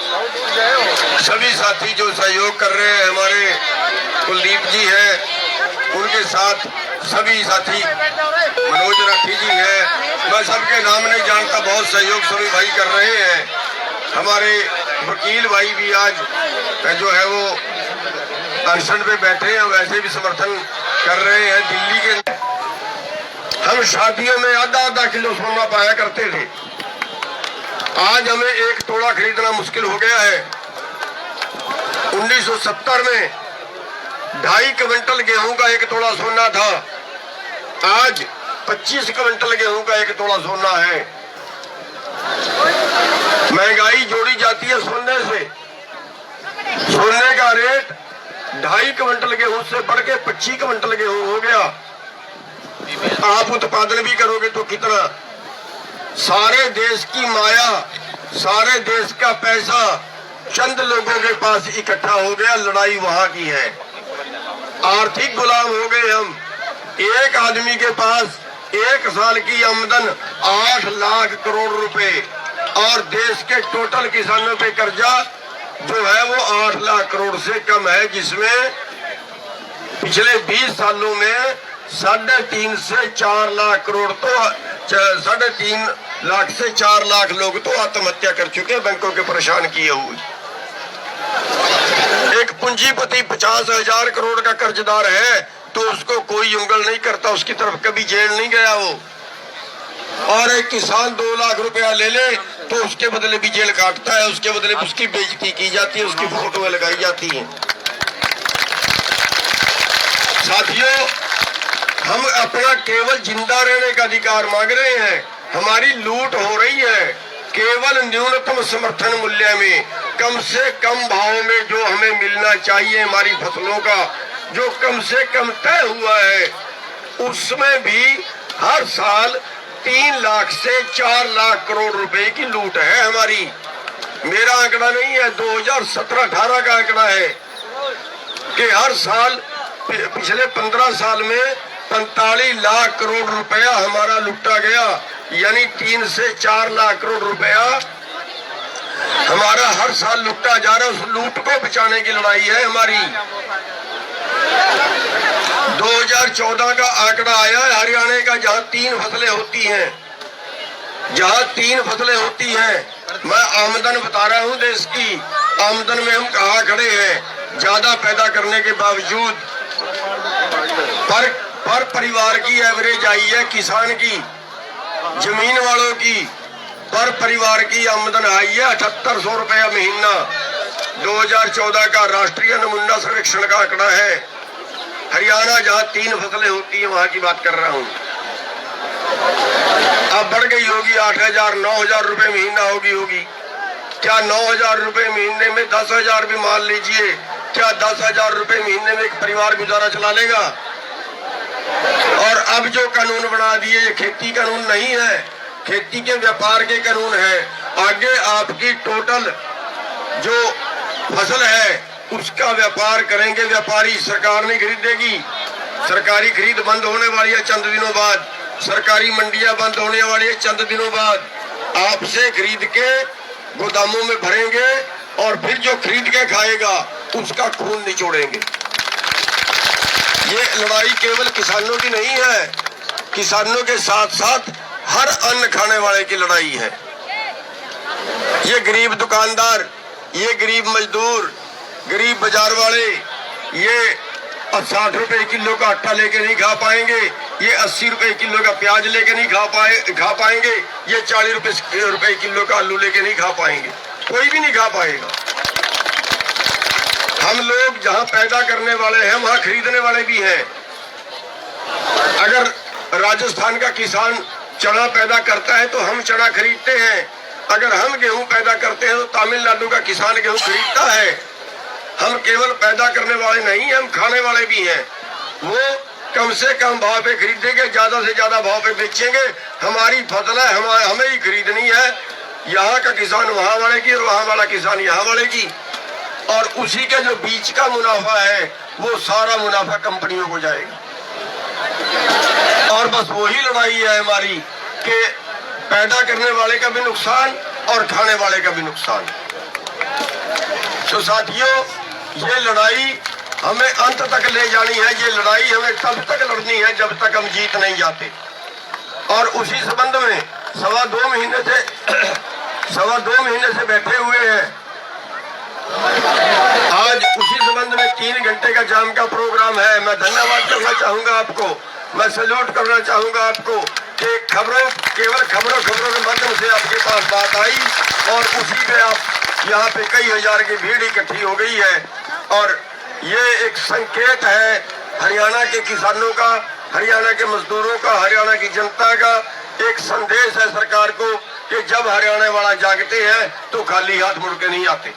सभी साथी जो सहयोग कर रहे हैं, हमारे कुलदीप जी हैं, उनके साथ सभी साथी, मनोज राठी जी हैं, मैं सबके नाम नहीं जानता, बहुत सहयोग सभी भाई कर रहे हैं। हमारे वकील भाई भी आज जो है वो अनशन पे बैठे हैं, वैसे भी समर्थन कर रहे हैं। दिल्ली के हम शादियों में आधा आधा किलो सोना पाया करते थे, आज हमें 1 तोला खरीदना मुश्किल हो गया है। 1970 में 2.5 क्विंटल गेहूं का 1 तोला सोना था, आज 25 क्विंटल गेहूं का 1 तोला सोना है। महंगाई जोड़ी जाती है सोने से, सोने का रेट 2.5 क्विंटल गेहूं से बढ़ के 25 क्विंटल गेहूं हो गया। आप उत्पादन भी करोगे तो कितना? सारे देश की माया, सारे देश का पैसा चंद लोगों के पास इकट्ठा हो गया, लड़ाई वहां की है। आर्थिक गुलाम हो गए हम। एक आदमी के पास 1 साल की आमदन 8 लाख करोड़ रुपए और देश के टोटल किसानों पे कर्जा जो है वो 8 लाख करोड़ से कम है, जिसमें पिछले 20 सालों में 3.5 से 4 लाख करोड़ तो 3.5 लाख से 4 लाख लोग तो आत्महत्या कर चुके हैं, बैंकों के परेशान किए हुए। एक पूंजीपति 50,000 करोड़ का कर्जदार है तो उसको कोई उंगल नहीं करता, उसकी तरफ कभी जेल नहीं गया वो। और एक किसान 2 लाख रुपया ले ले तो उसके बदले भी जेल काटता है, उसके बदले उसकी बेइज्जती की जाती है, उसकी फोटो लगाई जाती है। साथियों, हम अपना केवल जिंदा रहने का अधिकार मांग रहे हैं। हमारी लूट हो रही है केवल न्यूनतम समर्थन मूल्य में, कम से कम भाव में जो हमें मिलना चाहिए, हमारी फसलों का जो कम से कम तय हुआ है, उसमें भी हर साल 3 लाख से 4 लाख करोड़ रुपए की लूट है हमारी। मेरा आंकड़ा नहीं है, 2017-18 का आंकड़ा है कि हर साल पिछले 15 साल में 45 लाख करोड़ रुपया हमारा लुटा गया, यानी 3 से 4 लाख करोड़ रुपया हमारा हर साल लुटा जा रहा है। उस लूट को बचाने की लड़ाई है हमारी। 2014 का आंकड़ा आया है हरियाणा का, जहां 3 फसलें होती हैं, जहां 3 फसलें होती हैं। मैं आमदन बता रहा हूं देश की, आमदन में हम कहाँ खड़े हैं, ज्यादा पैदा करने के बावजूद पर परिवार की एवरेज आई है किसान की, जमीन वालों की पर परिवार की आमदन आई है 7800 रुपया महीना। 2014 का राष्ट्रीय नमूना सर्वेक्षण का आंकड़ा है। हरियाणा जहां 3 फसलें होती हैं वहां की बात कर रहा हूं। अब बढ़ गई होगी 8,000 9,000 रुपए महीना होगी। क्या 9,000 रुपए महीने में 10,000 भी मान लीजिए, क्या 10,000 रुपए महीने में एक परिवार गुजारा चला लेगा? और अब जो कानून बना दिए, ये खेती कानून नहीं है, खेती के व्यापार के कानून है। आगे आपकी टोटल जो फसल है उसका व्यापार करेंगे व्यापारी, सरकार नहीं खरीदेगी। सरकारी खरीद बंद होने वाली है चंद दिनों बाद, सरकारी मंडियां बंद होने वाली है चंद दिनों बाद। आपसे खरीद के गोदामों में भरेंगे और फिर जो खरीद के खाएगा उसका खून निचोड़ेंगे। ये लड़ाई केवल किसानों की नहीं है, किसानों के साथ साथ हर अन्न खाने वाले की लड़ाई है। ये गरीब दुकानदार, ये गरीब मजदूर, गरीब बाजार वाले, ये 60 रुपए किलो का आटा लेके नहीं खा पाएंगे, ये 80 रुपए किलो का प्याज लेके नहीं खा पाएंगे, ये 40 रुपए किलो का आलू लेके नहीं खा पाएंगे, कोई भी नहीं खा पाएगा। हम लोग जहां पैदा करने वाले हैं वहां खरीदने वाले भी हैं। अगर राजस्थान का किसान चना पैदा करता है तो हम चना खरीदते हैं, अगर हम गेहूं पैदा करते हैं तो तमिलनाडु का किसान गेहूं खरीदता है। हम केवल पैदा करने वाले नहीं, हम खाने वाले भी हैं। वो कम से कम भाव पे खरीदेंगे, ज्यादा से ज्यादा भाव पे बेचेंगे। हमारी फसल है, हमें ही खरीदनी है। यहाँ का किसान वहां वाले की और वहां वाला किसान यहाँ वाले की, और उसी के जो बीच का मुनाफा है वो सारा मुनाफा कंपनियों को जाएगा। और बस वही लड़ाई है हमारी कि पैदा करने वाले का भी नुकसान और खाने वाले का भी नुकसान। तो साथियों, ये लड़ाई हमें अंत तक ले जानी है। ये लड़ाई हमें तब तक लड़नी है जब तक हम जीत नहीं जाते। और उसी संबंध में सवा दो महीने से बैठे हुए हैं। आज उसी संबंध में 3 घंटे का जाम का प्रोग्राम है। मैं धन्यवाद करना चाहूंगा आपको, मैं सैल्यूट करना चाहूंगा आपको कि केवल खबरों के माध्यम से आपके पास बात आई और उसी पे आप यहाँ पे कई हजार की भीड़ इकट्ठी हो गई है। और ये एक संकेत है हरियाणा के किसानों का, हरियाणा के मजदूरों का, हरियाणा की जनता का एक संदेश है सरकार को कि जब हरियाणा वाला जागते हैं तो खाली हाथ मुड़ के नहीं आते।